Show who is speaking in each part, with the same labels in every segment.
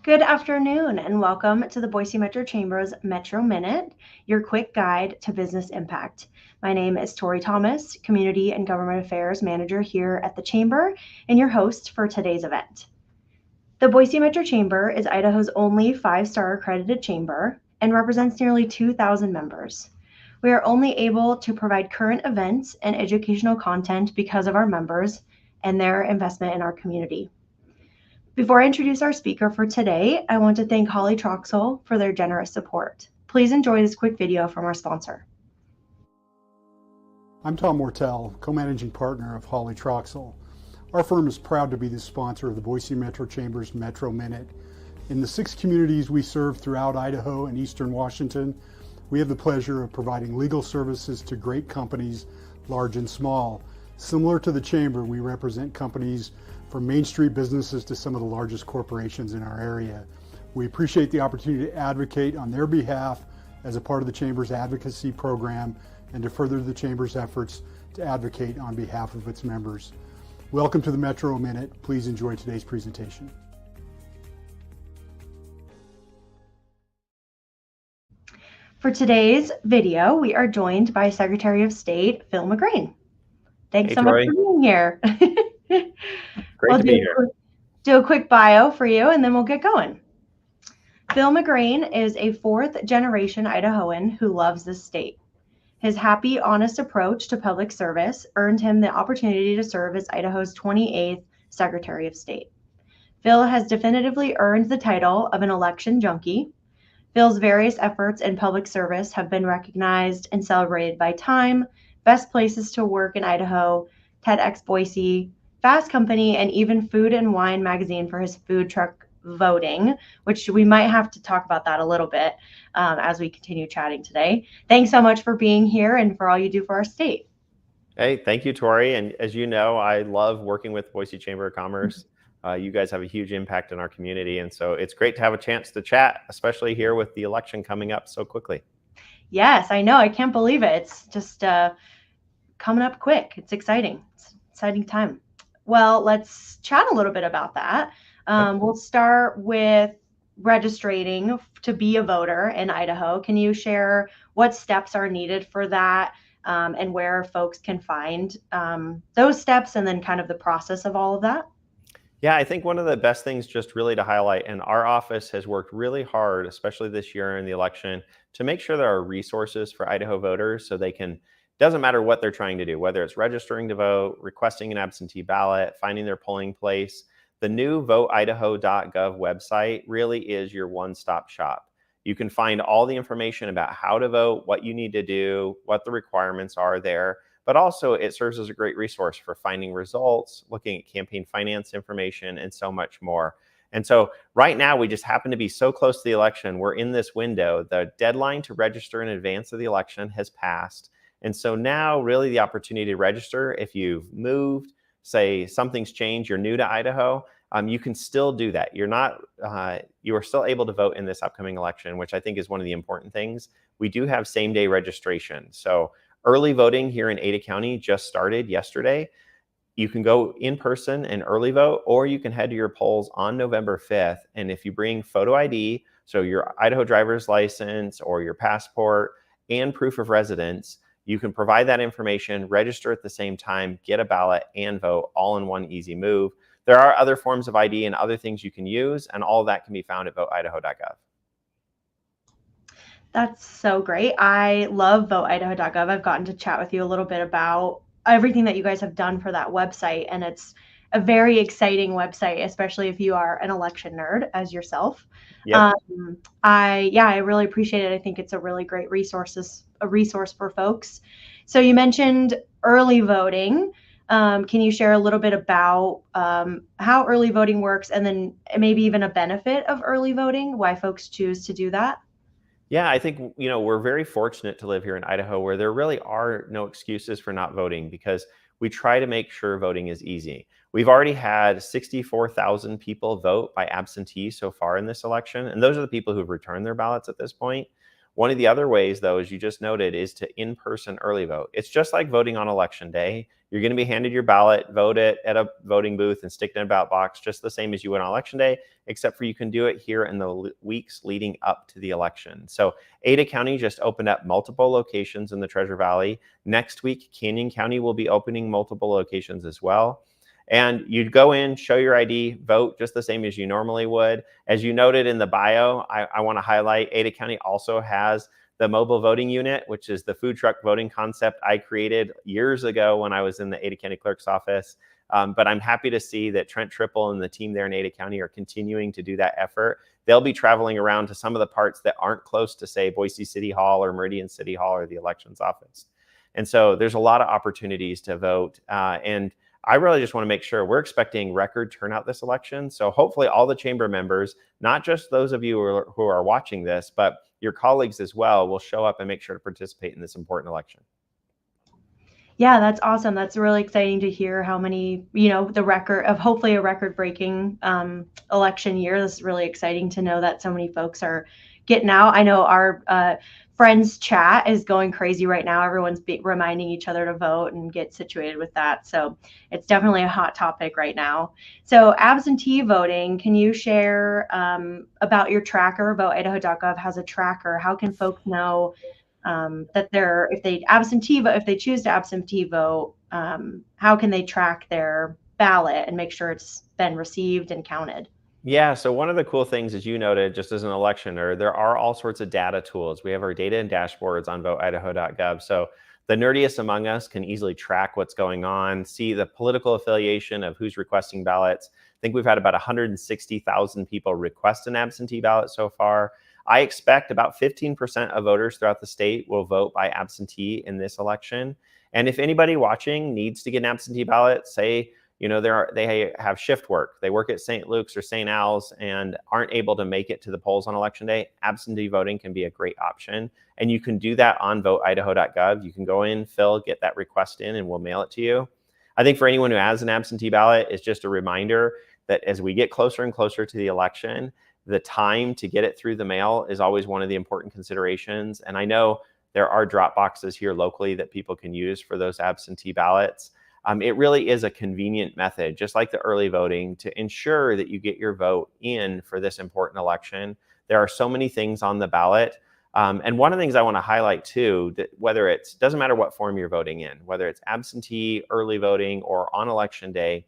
Speaker 1: Good afternoon and welcome to the Boise Metro Chamber's Metro Minute, your quick guide to business impact. My name is Tori Thomas, Community and Government Affairs Manager here at the Chamber and your host for today's event. The Boise Metro Chamber is Idaho's only 5-star accredited chamber and represents nearly 2,000 members. We are only able to provide current events and educational content because of our members and their investment in our community. Before I introduce our speaker for today, I want to thank Holly Troxel for their generous support. Please enjoy this quick video from our sponsor.
Speaker 2: I'm Tom Mortel, co-managing partner of Holly Troxel. Our firm is proud to be the sponsor of the Boise Metro Chamber's Metro Minute. In the 6 communities we serve throughout Idaho and Eastern Washington, we have the pleasure of providing legal services to great companies, large and small. Similar to the Chamber, we represent companies from Main Street businesses to some of the largest corporations in our area. We appreciate the opportunity to advocate on their behalf as a part of the Chamber's advocacy program and to further the Chamber's efforts to advocate on behalf of its members. Welcome to the Metro Minute. Please enjoy today's presentation.
Speaker 1: For today's video, we are joined by Secretary of State Phil McGrane. Thanks so much for being here.
Speaker 3: Great to be here.
Speaker 1: Do a quick bio for you and then we'll get going. Phil McGrane is a 4th-generation Idahoan who loves this state. His happy, honest approach to public service earned him the opportunity to serve as Idaho's 28th Secretary of State. Phil has definitively earned the title of an election junkie. Phil's various efforts in public service have been recognized and celebrated by Time, Best Places to Work in Idaho, TEDx Boise, Fast Company, and even Food and Wine magazine for his food truck voting, which we might have to talk about that a little bit as we continue chatting today. Thanks so much for being here and for all you do for our state.
Speaker 3: Hey, thank you, Tori. And as you know, I love working with Boise Chamber of Commerce. You guys have a huge impact in our community. And so it's great to have a chance to chat, especially here with the election coming up so quickly.
Speaker 1: Yes, I know. I can't believe it. It's just coming up quick. It's exciting. It's an exciting time. Well, let's chat a little bit about that. We'll start with registering to be a voter in Idaho. Can you share what steps are needed for that and where folks can find those steps and then kind of the process of all of that?
Speaker 3: Yeah, I think one of the best things just really to highlight, and our office has worked really hard, especially this year in the election, to make sure there are resources for Idaho voters so they can, doesn't matter what they're trying to do, whether it's registering to vote, requesting an absentee ballot, finding their polling place. The new voteidaho.gov website really is your one-stop shop. You can find all the information about how to vote, what you need to do, what the requirements are there, but also it serves as a great resource for finding results, looking at campaign finance information, and so much more. And so right now, we just happen to be so close to the election. We're in this window. The deadline to register in advance of the election has passed. And so now really the opportunity to register, if you've moved, say something's changed, you're new to Idaho, you can still do that. You are still able to vote in this upcoming election, which I think is one of the important things. We do have same-day registration. So early voting here in Ada County just started yesterday. You can go in person and early vote, or you can head to your polls on November 5th. And if you bring photo ID, so your Idaho driver's license or your passport and proof of residence, you can provide that information, register at the same time, get a ballot, and vote all in one easy move. There are other forms of ID and other things you can use, and all of that can be found at voteidaho.gov.
Speaker 1: That's so great. I love voteidaho.gov. I've gotten to chat with you a little bit about everything that you guys have done for that website, and it's a very exciting website, especially if you are an election nerd as yourself.
Speaker 3: Yep.
Speaker 1: I really appreciate it. I think it's a really great resource for folks. So you mentioned early voting. Can you share a little bit about how early voting works and then maybe even a benefit of early voting, why folks choose to do that?
Speaker 3: Yeah, I think, we're very fortunate to live here in Idaho where there really are no excuses for not voting because we try to make sure voting is easy. We've already had 64,000 people vote by absentee so far in this election, and those are the people who've returned their ballots at this point. One of the other ways, though, as you just noted, is to in-person early vote. It's just like voting on election day. You're going to be handed your ballot, vote it at a voting booth and stick it in a ballot box, just the same as you would on election day, except for you can do it here in the weeks leading up to the election. So Ada County just opened up multiple locations in the Treasure Valley. Next week, Canyon County will be opening multiple locations as well. And you'd go in, show your ID, vote just the same as you normally would. As you noted in the bio, I want to highlight Ada County also has the mobile voting unit, which is the food truck voting concept I created years ago when I was in the Ada County Clerk's office. But I'm happy to see that Trent Triple and the team there in Ada County are continuing to do that effort. They'll be traveling around to some of the parts that aren't close to, say, Boise City Hall or Meridian City Hall or the elections office. And so there's a lot of opportunities to vote. And I really just want to make sure we're expecting record turnout this election. So hopefully all the chamber members, not just those of you who are watching this, but your colleagues as well, will show up and make sure to participate in this important election.
Speaker 1: Yeah, that's awesome. That's really exciting to hear how many, the record of hopefully a record-breaking election year. This is really exciting to know that so many folks are getting out. I know our friends chat is going crazy right now. Everyone's reminding each other to vote and get situated with that. So it's definitely a hot topic right now. So absentee voting, can you share about your tracker? VoteIdaho.gov has a tracker. How can folks know that if they choose to absentee vote, how can they track their ballot and make sure it's been received and counted?
Speaker 3: Yeah, so one of the cool things, as you noted, just as an electioner, there are all sorts of data tools. We have our data and dashboards on voteidaho.gov. So the nerdiest among us can easily track what's going on, see the political affiliation of who's requesting ballots. I think we've had about 160,000 people request an absentee ballot so far. I expect about 15% of voters throughout the state will vote by absentee in this election. And if anybody watching needs to get an absentee ballot, say, they have shift work. They work at St. Luke's or St. Al's and aren't able to make it to the polls on election day, absentee voting can be a great option. And you can do that on voteidaho.gov. You can go in, get that request in, and we'll mail it to you. I think for anyone who has an absentee ballot, it's just a reminder that as we get closer and closer to the election, the time to get it through the mail is always one of the important considerations. And I know there are drop boxes here locally that people can use for those absentee ballots. It really is a convenient method, just like the early voting, to ensure that you get your vote in for this important election. There are so many things on the ballot. And one of the things I want to highlight too, that doesn't matter what form you're voting in, whether it's absentee, early voting, or on election day,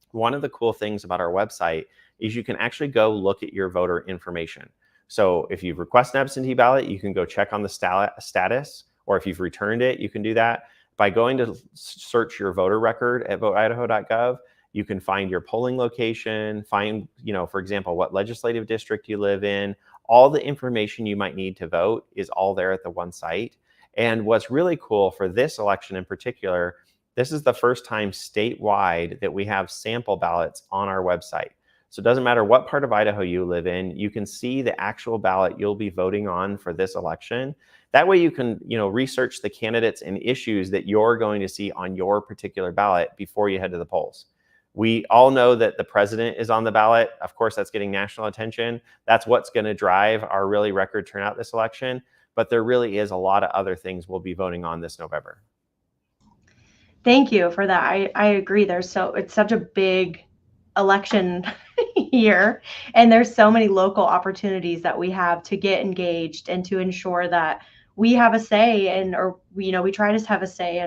Speaker 3: one of the cool things about our website is you can actually go look at your voter information. So if you've requested an absentee ballot, you can go check on the status, or if you've returned it, you can do that. By going to search your voter record at voteidaho.gov, you can find your polling location, find, for example, what legislative district you live in. All the information you might need to vote is all there at the one site. And what's really cool for this election in particular, this is the first time statewide that we have sample ballots on our website. So it doesn't matter what part of Idaho you live in, you can see the actual ballot you'll be voting on for this election. That way you can, research the candidates and issues that you're going to see on your particular ballot before you head to the polls. We all know that the president is on the ballot. Of course, that's getting national attention. That's what's going to drive our really record turnout this election. But there really is a lot of other things we'll be voting on this November.
Speaker 1: Thank you for that. I agree. It's such a big election year, and there's so many local opportunities that we have to get engaged and to ensure that we have a say, we try to have a say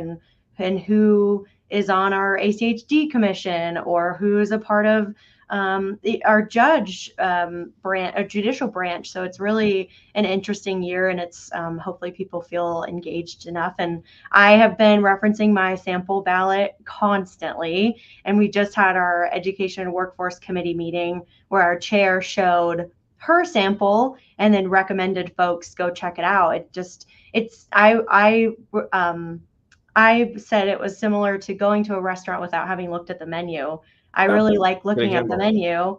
Speaker 1: in who is on our ACHD commission or who is a part of our judge branch, a judicial branch. So it's really an interesting year, and it's hopefully people feel engaged enough. And I have been referencing my sample ballot constantly, and we just had our Education and Workforce Committee meeting where our chair showed her sample and then recommended folks go check it out. I said it was similar to going to a restaurant without having looked at the menu. I really like looking at the menu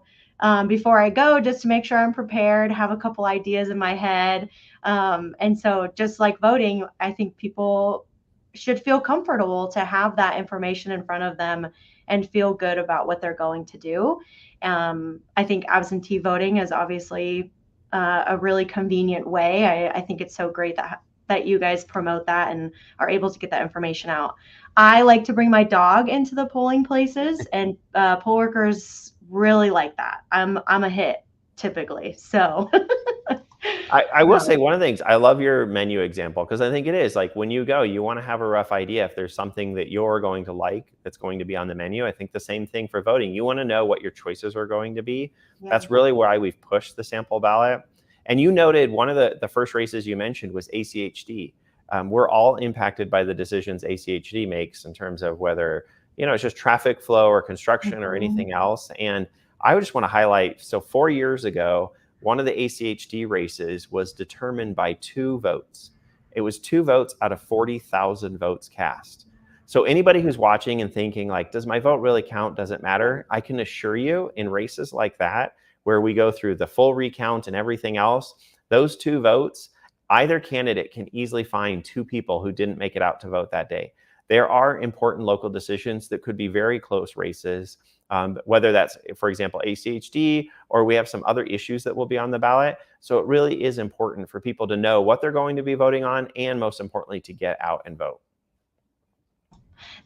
Speaker 1: before I go, just to make sure I'm prepared, have a couple ideas in my head. And so just like voting, I think people should feel comfortable to have that information in front of them and feel good about what they're going to do. I think absentee voting is obviously a really convenient way. I think it's so great that you guys promote that and are able to get that information out. I like to bring my dog into the polling places, and poll workers really like that. I'm a hit typically, so.
Speaker 3: I will say one of the things, I love your menu example, because I think it is like when you go, you want to have a rough idea if there's something that you're going to like that's going to be on the menu. I think the same thing for voting. You want to know what your choices are going to be. Yeah. That's really why we've pushed the sample ballot. And you noted one of the first races you mentioned was ACHD. We're all impacted by the decisions ACHD makes in terms of whether, it's just traffic flow or construction or anything else. And I just want to highlight, so 4 years ago, one of the ACHD races was determined by 2 votes. It was 2 votes out of 40,000 votes cast. So anybody who's watching and thinking like, does my vote really count? Does it matter? I can assure you in races like that, where we go through the full recount and everything else, those 2 votes, either candidate can easily find 2 people who didn't make it out to vote that day. There are important local decisions that could be very close races. Whether that's, for example, ACHD, or we have some other issues that will be on the ballot. So it really is important for people to know what they're going to be voting on, and most importantly, to get out and vote.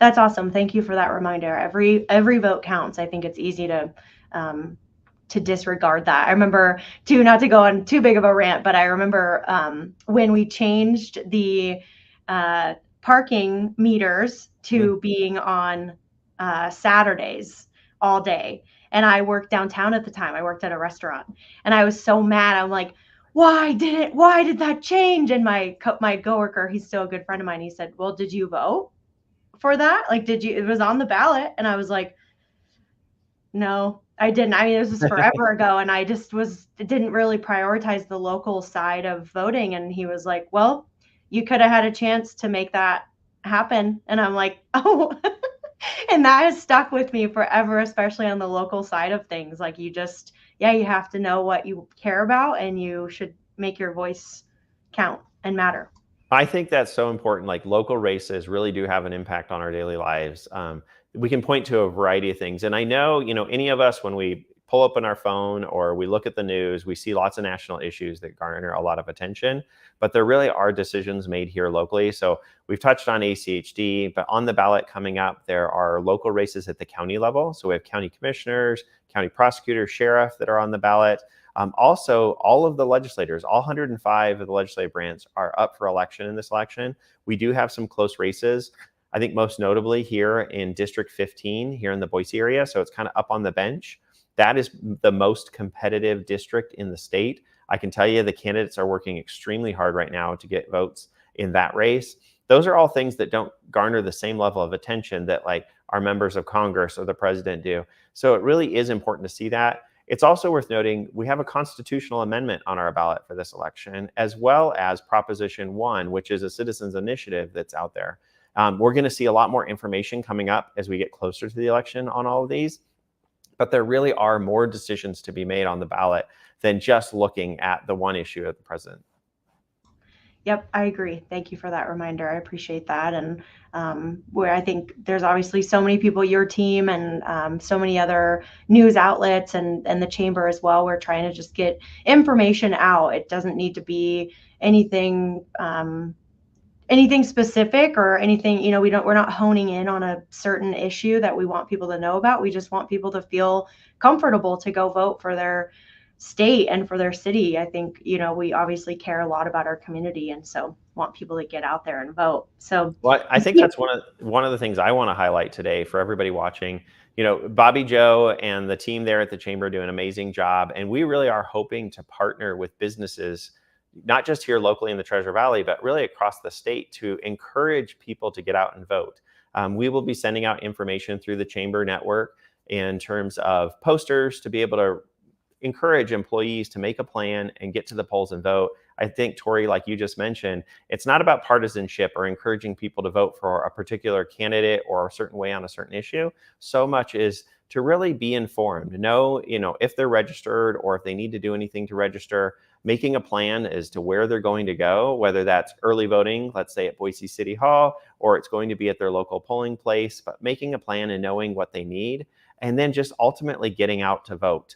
Speaker 1: That's awesome. Thank you for that reminder. Every vote counts. I think it's easy to disregard that. I remember, not to go on too big of a rant, but I remember when we changed the parking meters to being on Saturdays all day. And I worked downtown at the time. I worked at a restaurant, and I was so mad. I'm like, why did that change? And my coworker, he's still a good friend of mine, he said, well, did you vote for that? Like, it was on the ballot. And I was like, no, I didn't. I mean, this was forever ago, and I just didn't really prioritize the local side of voting. And he was like, well, you could have had a chance to make that happen. And I'm like, oh. And that has stuck with me forever, especially on the local side of things. Like, you have to know what you care about, and you should make your voice count and matter.
Speaker 3: I think that's so important. Like, local races really do have an impact on our daily lives. We can point to a variety of things. And I know, any of us, when we pull open our phone or we look at the news, we see lots of national issues that garner a lot of attention, but there really are decisions made here locally. So we've touched on ACHD, but on the ballot coming up, there are local races at the county level. So we have county commissioners, county prosecutors, sheriff that are on the ballot. Also, all of the legislators, all 105 of the legislative branch are up for election in this election. We do have some close races. I think most notably here in District 15, here in the Boise area. So it's kind of up on the bench. That is the most competitive district in the state. I can tell you the candidates are working extremely hard right now to get votes in that race. Those are all things that don't garner the same level of attention that like our members of Congress or the president do. So it really is important to see that. It's also worth noting we have a constitutional amendment on our ballot for this election, as well as Proposition 1, which is a citizens initiative that's out there. We're going to see a lot more information coming up as we get closer to the election on all of these. But there really are more decisions to be made on the ballot than just looking at the one issue of the president.
Speaker 1: Yep, I agree. Thank you for that reminder. I appreciate that. And where I think there's obviously so many people, your team and so many other news outlets and the chamber as well. We're trying to just get information out. It doesn't need to be anything specific or anything, we're not honing in on a certain issue that we want people to know about. We just want people to feel comfortable to go vote for their state and for their city. I think, we obviously care a lot about our community, and so want people to get out there and vote. So
Speaker 3: I think that's one of the things I want to highlight today for everybody watching. Bobby Joe and the team there at the chamber do an amazing job, and we really are hoping to partner with businesses, not just here locally in the Treasure Valley, but really across the state, to encourage people to get out and vote. We will be sending out information through the chamber network in terms of posters to be able to encourage employees to make a plan and get to the polls and vote. I think, Tori, like you just mentioned, it's not about partisanship or encouraging people to vote for a particular candidate or a certain way on a certain issue. So much is to really be informed, know, if they're registered or if they need to do anything to register, making a plan as to where they're going to go, whether that's early voting, let's say at Boise City Hall, or it's going to be at their local polling place, but making a plan and knowing what they need, and then just ultimately getting out to vote.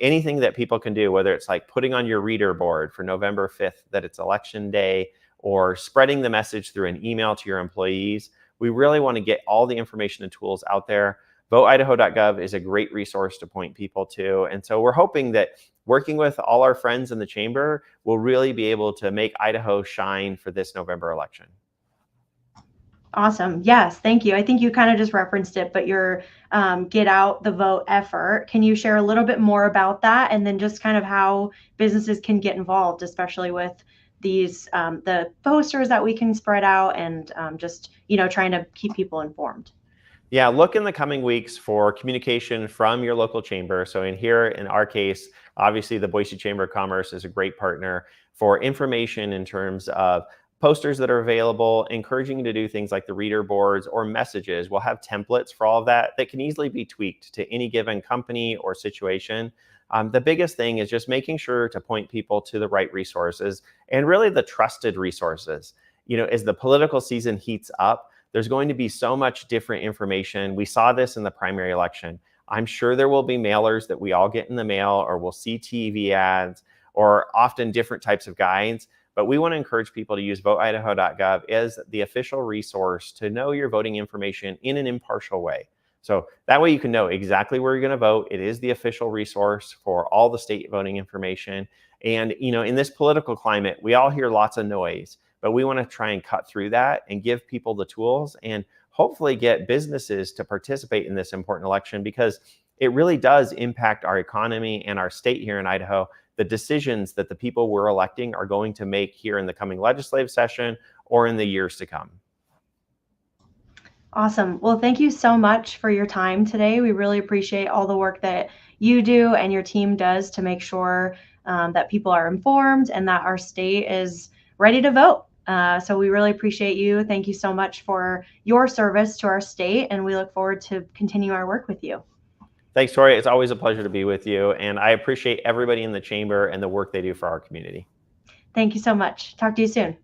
Speaker 3: anything that people can do, whether it's like putting on your reader board for November 5th that it's election day, or spreading the message through an email to your employees. We really want to get all the information and tools out there. VoteIdaho.gov is a great resource to point people to. And so we're hoping that working with all our friends in the chamber will really be able to make Idaho shine for this November election.
Speaker 1: Awesome. Yes, thank you. I think you kind of just referenced it, but your Get Out the Vote effort. Can you share a little bit more about that, and then just kind of how businesses can get involved, especially with these the posters that we can spread out, and just trying to keep people informed?
Speaker 3: Yeah, look in the coming weeks for communication from your local chamber. So in our case, obviously the Boise Chamber of Commerce is a great partner for information in terms of posters that are available, encouraging you to do things like the reader boards or messages. We'll have templates for all of that that can easily be tweaked to any given company or situation. The biggest thing is just making sure to point people to the right resources, and really the trusted resources. As the political season heats up, there's going to be so much different information. We saw this in the primary election. I'm sure there will be mailers that we all get in the mail, or we'll see TV ads, or often different types of guides. But we want to encourage people to use VoteIdaho.gov as the official resource to know your voting information in an impartial way. So that way you can know exactly where you're going to vote. It is the official resource for all the state voting information. And in this political climate, we all hear lots of noise, but we want to try and cut through that and give people the tools, and hopefully get businesses to participate in this important election, because it really does impact our economy and our state here in Idaho. The decisions that the people we're electing are going to make here in the coming legislative session or in the years to come.
Speaker 1: Awesome. Well, thank you so much for your time today. We really appreciate all the work that you do and your team does to make sure that people are informed and that our state is ready to vote. So we really appreciate you. Thank you so much for your service to our state, and we look forward to continue our work with you.
Speaker 3: Thanks, Tori. It's always a pleasure to be with you, and I appreciate everybody in the chamber and the work they do for our community.
Speaker 1: Thank you so much. Talk to you soon.